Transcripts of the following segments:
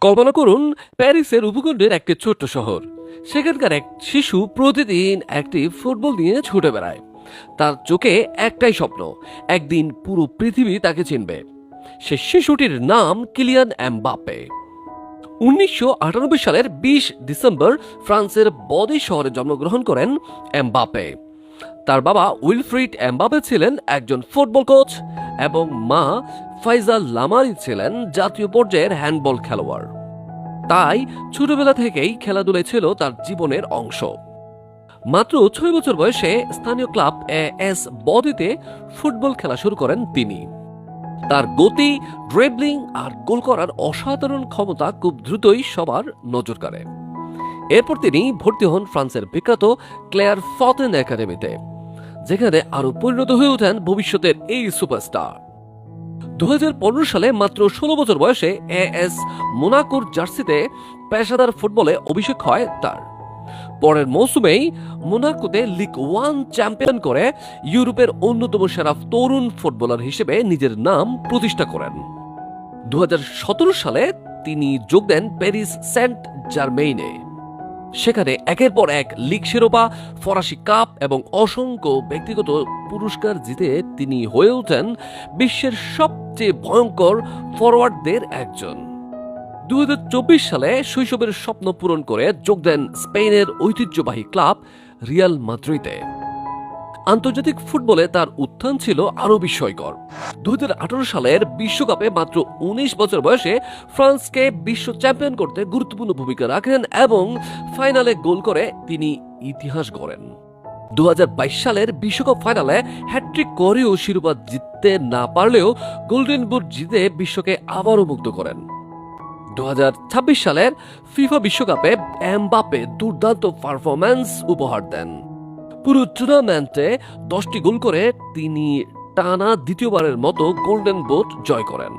কল্পনা করুন প্যারিসের উপকণ্ঠের একটি ছোট্ট শহর। সেখানকার এক শিশু প্রতিদিন একটি ফুটবল নিয়ে ছুটে বেড়ায়। তার চোখে একটাই স্বপ্ন, একদিন পুরো পৃথিবী তাকে চিনবে। সে শিশুটির নাম কিলিয়ান এমবাপ্পে। 1998 সালের 20 ডিসেম্বর ফ্রান্সের বদি শহরে জন্মগ্রহণ করেন এমবাপ্পে। তার বাবা উইলফ্রিড এমবাপ্পে ছিলেন একজন ফুটবল কোচ এবং মা ফাইজা লামারি ছিলেন জাতীয় পর্যায়ের হ্যান্ডবল খেলোয়াড়। তাই ছোটবেলা থেকেই খেলাধুলায় ছিল তার জীবনের অংশ। মাত্র 6 বছর বয়সে স্থানীয় ক্লাব এএস বদিতে ফুটবল খেলা শুরু করেন তিনি। তার গতি, ড্রিবলিং আর গোল করার অসাধারণ ক্ষমতা খুব দ্রুতই সবার নজর কাড়ে। এরপর তিনি ভর্তি হন ফ্রান্সের বিখ্যাত ক্লেয়ার ফতেন একাডেমিতে, যেখানে আরো পরিণত হয়ে ওঠেন ভবিষ্যতের এই সুপারস্টার। 2015 সালে মাত্র 16 বছর বয়সে এএস মোনাকোর জার্সিতে পেশাদার ফুটবলে অভিষেক হয় তার। পরের মৌসুমেই মোনাকোতে লিগ 1 চ্যাম্পিয়ন করে ইউরোপের অন্যতম সেরা তরুণ ফুটবলার হিসেবে নিজের নাম প্রতিষ্ঠা করেন। 2017 সালে তিনি যোগ দেন প্যারিস সেন্ট জার্মেইনে। সেখানে একের পর এক লিগ শিরোপা, ফরাসি কাপ এবং অসংখ্য ব্যক্তিগত পুরস্কার জিতে তিনি হয়ে ওঠেন বিশ্বের সবচেয়ে ভয়ঙ্কর ফরওয়ার্ডদের একজন। 2024 সালে শৈশবের স্বপ্ন পূরণ করে যোগ দেন স্পেনের ঐতিহ্যবাহী ক্লাব রিয়াল মাদ্রিদে। আন্তর্জাতিক ফুটবলে তার উত্থান ছিল আরো বিস্ময়কর। 2018 সালের বিশ্বকাপে মাত্র 19 বছর বয়সে ফ্রান্সকে বিশ্ব চ্যাম্পিয়ন করতে গুরুত্বপূর্ণ ভূমিকা রাখেন এবং ফাইনালে গোল করে তিনি ইতিহাস গড়েন। 2022 সালের বিশ্বকাপ ফাইনালে হ্যাট্রিক করেও শিরোপা জিততে না পারলেও গোল্ডেন বুট জিতে বিশ্বকে আবারও মুগ্ধ করেন। 2026 সালের ফিফা বিশ্বকাপে এমবাপ্পে দুর্দান্ত পারফরম্যান্স উপহার দেন। পুরো টুর্নামেন্টে 10টি গোল করে তিনি টানা দ্বিতীয়বারের মতো গোল্ডেন বুট জয় করেন।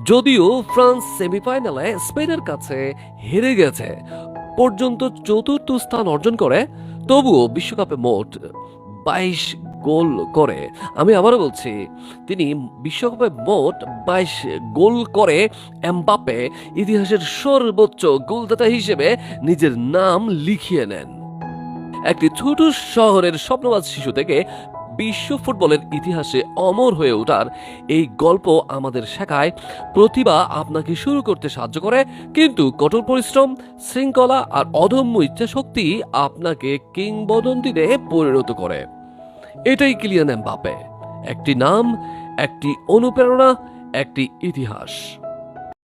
যদিও ফ্রান্স সেমিফাইনালে স্পেনের কাছে হেরে গেছে পর্যন্ত চতুর্থ স্থান অর্জন করে, তবুও বিশ্বকাপে মোট 22 গোল করে, আমি আবারও বলছি, তিনি বিশ্বকাপে মোট 22 গোল করে এমবাপ্পে ইতিহাসের সর্বোচ্চ গোলদাতা হিসেবে নিজের নাম লিখিয়ে নেন। একটি ছোট শহরের স্বপ্নবাজ শিশু থেকে বিশ্ব ফুটবলের ইতিহাসে অমর হয়ে ওঠার এই গল্প আমাদের শেখায়, প্রতিভা আপনাকে শুরু করতে সাহায্য করে, কিন্তু কঠোর পরিশ্রম, শৃঙ্খলা আর অদম্য ইচ্ছাশক্তি আপনাকে কিংবদন্তিতে পরিণত করে। এটাই কিলিয়ান এমবাপ্পে, একটি নাম, একটি অনুপ্রেরণা, একটি ইতিহাস।